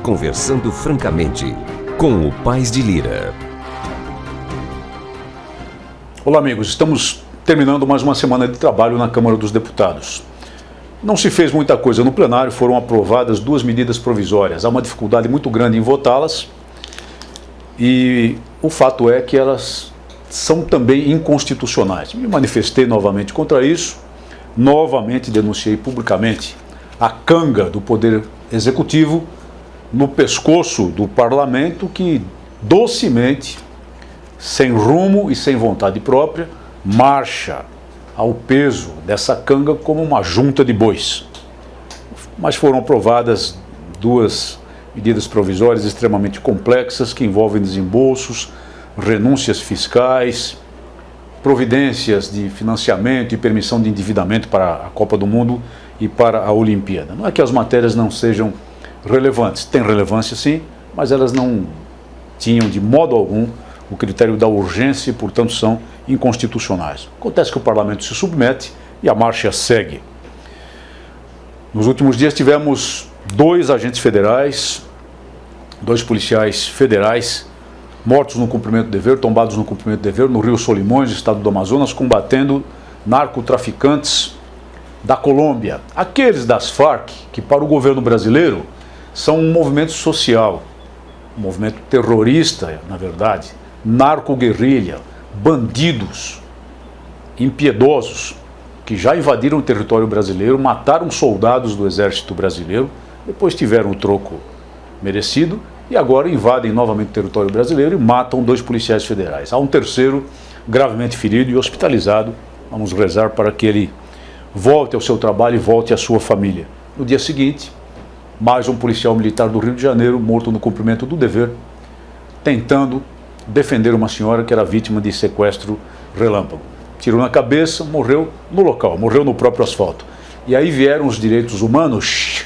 Conversando francamente com o Paes de Lira. Olá, amigos. Estamos terminando mais uma semana de trabalho na Câmara dos Deputados. Não se fez muita coisa no plenário, foram aprovadas 2 medidas provisórias. Há uma dificuldade muito grande em votá-las e o fato é que elas são também inconstitucionais. Me manifestei novamente contra isso, novamente denunciei publicamente a canga do Poder Executivo no pescoço do Parlamento que docemente, sem rumo e sem vontade própria, marcha ao peso dessa canga como uma junta de bois. Mas foram aprovadas 2 medidas provisórias extremamente complexas que envolvem desembolsos, renúncias fiscais, providências de financiamento e permissão de endividamento para a Copa do Mundo e para a Olimpíada. Não é que as matérias não sejam relevantes, tem relevância sim, mas elas não tinham de modo algum o critério da urgência e, portanto, são inconstitucionais. Acontece que o Parlamento se submete e a marcha segue. Nos últimos dias tivemos 2 agentes federais, 2 policiais federais, mortos no cumprimento do dever, tombados no cumprimento do dever, no Rio Solimões, estado do Amazonas, combatendo narcotraficantes da Colômbia. Aqueles das Farc, que para o governo brasileiro são um movimento social, um movimento terrorista, na verdade, narco-guerrilha, bandidos impiedosos que já invadiram o território brasileiro, mataram soldados do Exército Brasileiro, depois tiveram o troco merecido e agora invadem novamente o território brasileiro e matam 2 policiais federais. Há um terceiro gravemente ferido e hospitalizado. Vamos rezar para que ele volte ao seu trabalho e volte à sua família. No dia seguinte, mais um policial militar do Rio de Janeiro morto no cumprimento do dever, tentando defender uma senhora que era vítima de sequestro relâmpago. Tirou na cabeça, morreu no local, morreu no próprio asfalto. E aí vieram os direitos humanos,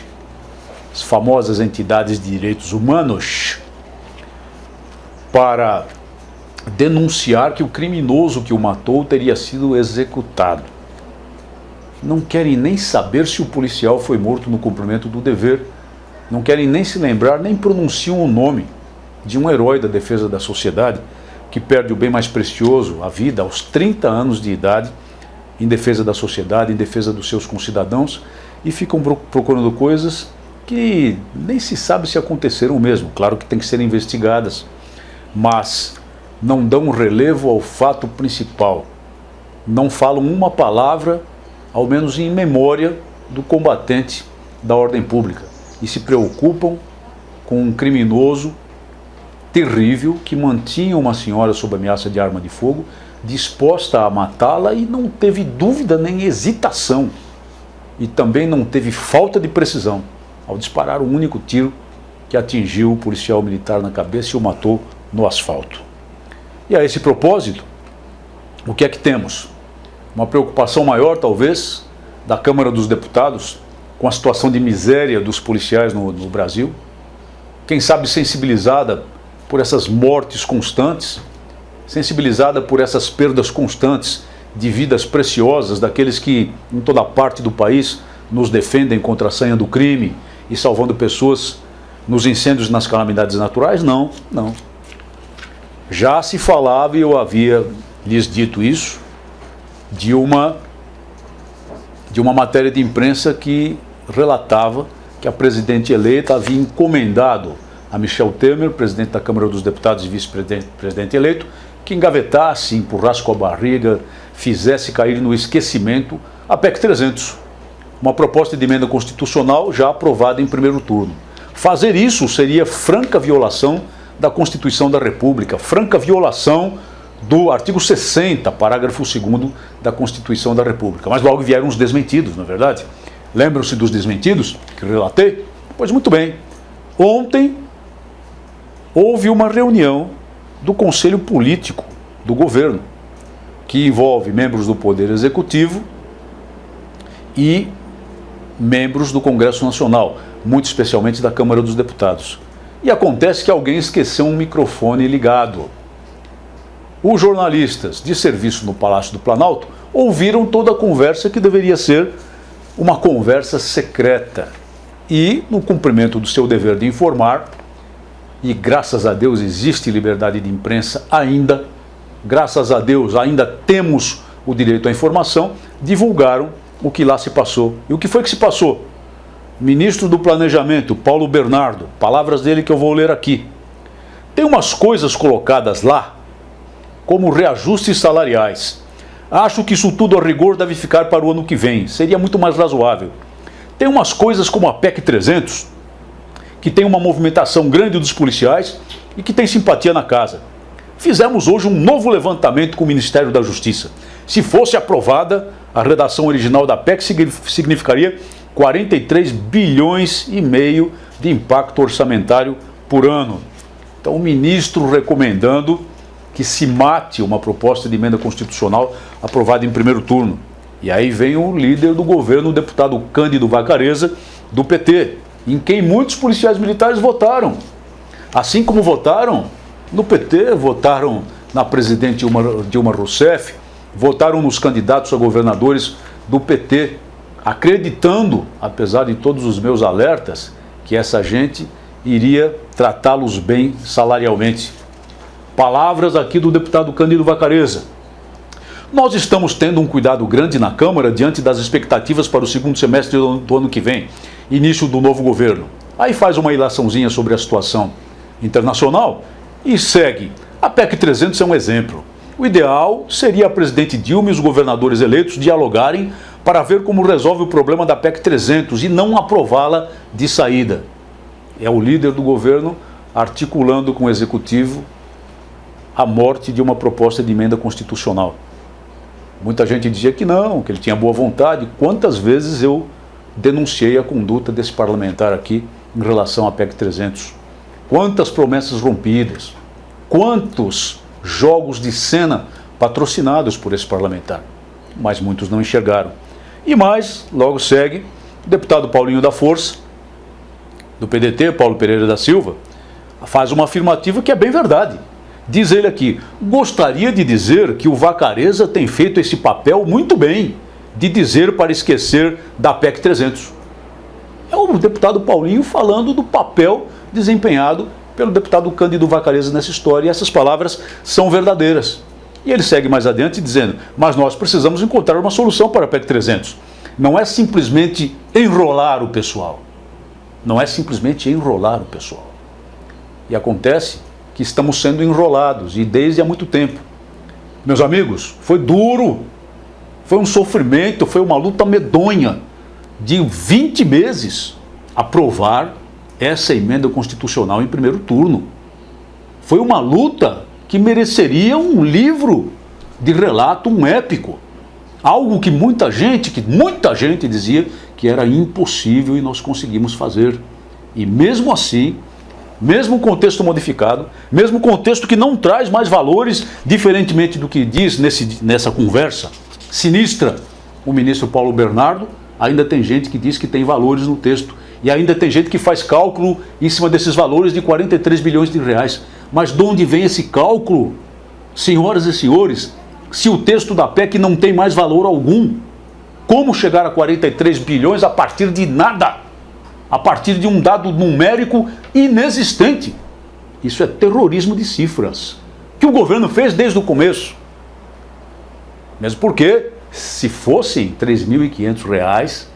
as famosas entidades de direitos humanos, para denunciar que o criminoso que o matou teria sido executado. Não querem nem saber se o policial foi morto no cumprimento do dever, não querem nem se lembrar, nem pronunciam o nome de um herói da defesa da sociedade que perde o bem mais precioso, a vida, aos 30 anos de idade, em defesa da sociedade, em defesa dos seus concidadãos, e ficam procurando coisas que nem se sabe se aconteceram mesmo. Claro que tem que ser investigadas, mas não dão relevo ao fato principal. Não falam uma palavra, ao menos em memória, do combatente da ordem pública. E se preocupam com um criminoso terrível que mantinha uma senhora sob ameaça de arma de fogo, disposta a matá-la e não teve dúvida nem hesitação. E também não teve falta de precisão ao disparar um único tiro que atingiu o policial militar na cabeça e o matou no asfalto. E a esse propósito, o que é que temos? Uma preocupação maior, talvez, da Câmara dos Deputados com a situação de miséria dos policiais no Brasil. Quem sabe sensibilizada por essas mortes constantes, sensibilizada por essas perdas constantes de vidas preciosas daqueles que, em toda parte do país, nos defendem contra a sanha do crime e salvando pessoas nos incêndios e nas calamidades naturais? Não, não. Já se falava, e eu havia lhes dito isso, de uma matéria de imprensa que relatava que a presidente eleita havia encomendado a Michel Temer, presidente da Câmara dos Deputados e vice-presidente eleito, que engavetasse, empurrasse com a barriga, fizesse cair no esquecimento a PEC 300, uma proposta de emenda constitucional já aprovada em primeiro turno. Fazer isso seria franca violação da Constituição da República, franca violação do artigo 60, parágrafo 2º da Constituição da República. Mas logo vieram os desmentidos, não é verdade? Lembram-se dos desmentidos que relatei? Pois muito bem. Ontem houve uma reunião do Conselho Político do governo, que envolve membros do Poder Executivo e membros do Congresso Nacional, muito especialmente da Câmara dos Deputados. E acontece que alguém esqueceu um microfone ligado. Os jornalistas de serviço no Palácio do Planalto ouviram toda a conversa que deveria ser uma conversa secreta, e, no cumprimento do seu dever de informar, e graças a Deus existe liberdade de imprensa ainda, graças a Deus ainda temos o direito à informação, divulgaram o que lá se passou. E o que foi que se passou? Ministro do Planejamento, Paulo Bernardo, palavras dele que eu vou ler aqui. Tem umas coisas colocadas lá, como reajustes salariais. Acho que isso tudo a rigor deve ficar para o ano que vem, seria muito mais razoável. Tem umas coisas como a PEC 300, que tem uma movimentação grande dos policiais e que tem simpatia na casa. Fizemos hoje um novo levantamento com o Ministério da Justiça. Se fosse aprovada, a redação original da PEC significaria 43 bilhões e meio de impacto orçamentário por ano. Então o ministro recomendando que se mate uma proposta de emenda constitucional aprovada em primeiro turno. E aí vem o líder do governo, o deputado Cândido Vacarezza, do PT, em quem muitos policiais militares votaram. Assim como votaram no PT, votaram na presidente Dilma Rousseff, votaram nos candidatos a governadores do PT, acreditando, apesar de todos os meus alertas, que essa gente iria tratá-los bem salarialmente. Palavras aqui do deputado Cândido Vacarezza. Nós estamos tendo um cuidado grande na Câmara diante das expectativas para o segundo semestre do ano que vem, início do novo governo. Aí faz uma ilaçãozinha sobre a situação internacional e segue. A PEC 300 é um exemplo. O ideal seria a presidente Dilma e os governadores eleitos dialogarem para ver como resolve o problema da PEC 300 e não aprová-la de saída. É o líder do governo articulando com o executivo a morte de uma proposta de emenda constitucional. Muita gente dizia que não, que ele tinha boa vontade. Quantas vezes eu denunciei a conduta desse parlamentar aqui em relação à PEC 300? Quantas promessas rompidas? Quantos jogos de cena patrocinados por esse parlamentar? Mas muitos não enxergaram. E mais, logo segue, o deputado Paulinho da Força, do PDT, Paulo Pereira da Silva, faz uma afirmativa que é bem verdade. Diz ele aqui: gostaria de dizer que o Vacarezza tem feito esse papel muito bem, de dizer para esquecer da PEC 300. É o deputado Paulinho falando do papel desempenhado pelo deputado Cândido Vacarezza nessa história, e essas palavras são verdadeiras. E ele segue mais adiante dizendo: mas nós precisamos encontrar uma solução para a PEC 300. Não é simplesmente enrolar o pessoal. Não é simplesmente enrolar o pessoal. E acontece que estamos sendo enrolados, e desde há muito tempo. Meus amigos, foi duro, foi um sofrimento, foi uma luta medonha de 20 meses aprovar essa emenda constitucional em primeiro turno. Foi uma luta que mereceria um livro de relato, um épico. Algo que muita gente dizia que era impossível e nós conseguimos fazer. E mesmo assim, mesmo o contexto modificado, mesmo o contexto que não traz mais valores, diferentemente do que diz nessa conversa sinistra o ministro Paulo Bernardo, ainda tem gente que diz que tem valores no texto. E ainda tem gente que faz cálculo em cima desses valores de 43 bilhões de reais. Mas de onde vem esse cálculo, senhoras e senhores, se o texto da PEC não tem mais valor algum? Como chegar a 43 bilhões a partir de nada? A partir de um dado numérico inexistente? Isso é terrorismo de cifras, que o governo fez desde o começo. Mesmo porque, se fossem R$ 3.500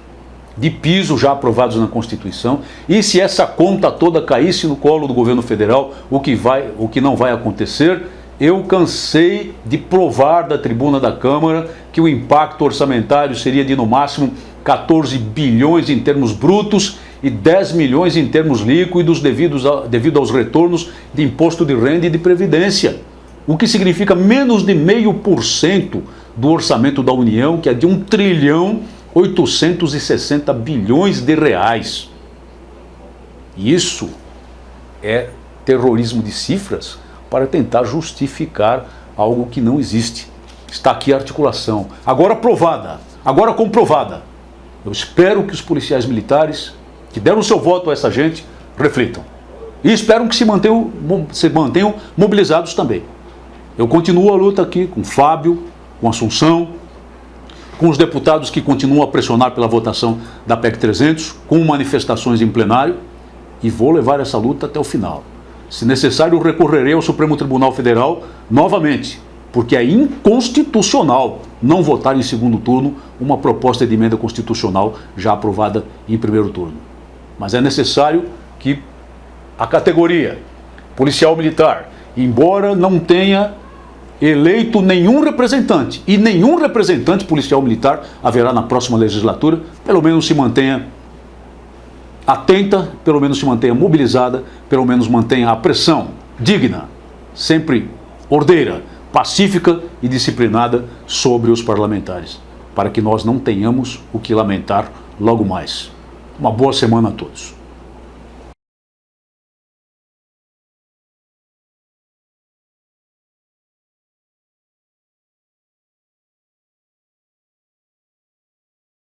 de piso já aprovados na Constituição, e se essa conta toda caísse no colo do governo federal, o que não vai acontecer, eu cansei de provar da tribuna da Câmara que o impacto orçamentário seria de no máximo 14 bilhões em termos brutos e 10 milhões em termos líquidos devido aos retornos de imposto de renda e de previdência, o que significa menos de 0,5% do orçamento da União, que é de 1.860 bilhões de reais. Isso é terrorismo de cifras para tentar justificar algo que não existe. Está aqui a articulação, agora provada, agora comprovada. Eu espero que os policiais militares que deram o seu voto a essa gente reflitam. E espero que se mantenham mobilizados também. Eu continuo a luta aqui com Fábio, com Assunção, com os deputados que continuam a pressionar pela votação da PEC 300, com manifestações em plenário, e vou levar essa luta até o final. Se necessário, recorrerei ao Supremo Tribunal Federal novamente, porque é inconstitucional não votar em segundo turno uma proposta de emenda constitucional já aprovada em primeiro turno. Mas é necessário que a categoria policial militar, embora não tenha eleito nenhum representante, e nenhum representante policial militar haverá na próxima legislatura, pelo menos se mantenha atenta, pelo menos se mantenha mobilizada, pelo menos mantenha a pressão digna, sempre ordeira, pacífica e disciplinada sobre os parlamentares, para que nós não tenhamos o que lamentar logo mais. Uma boa semana a todos.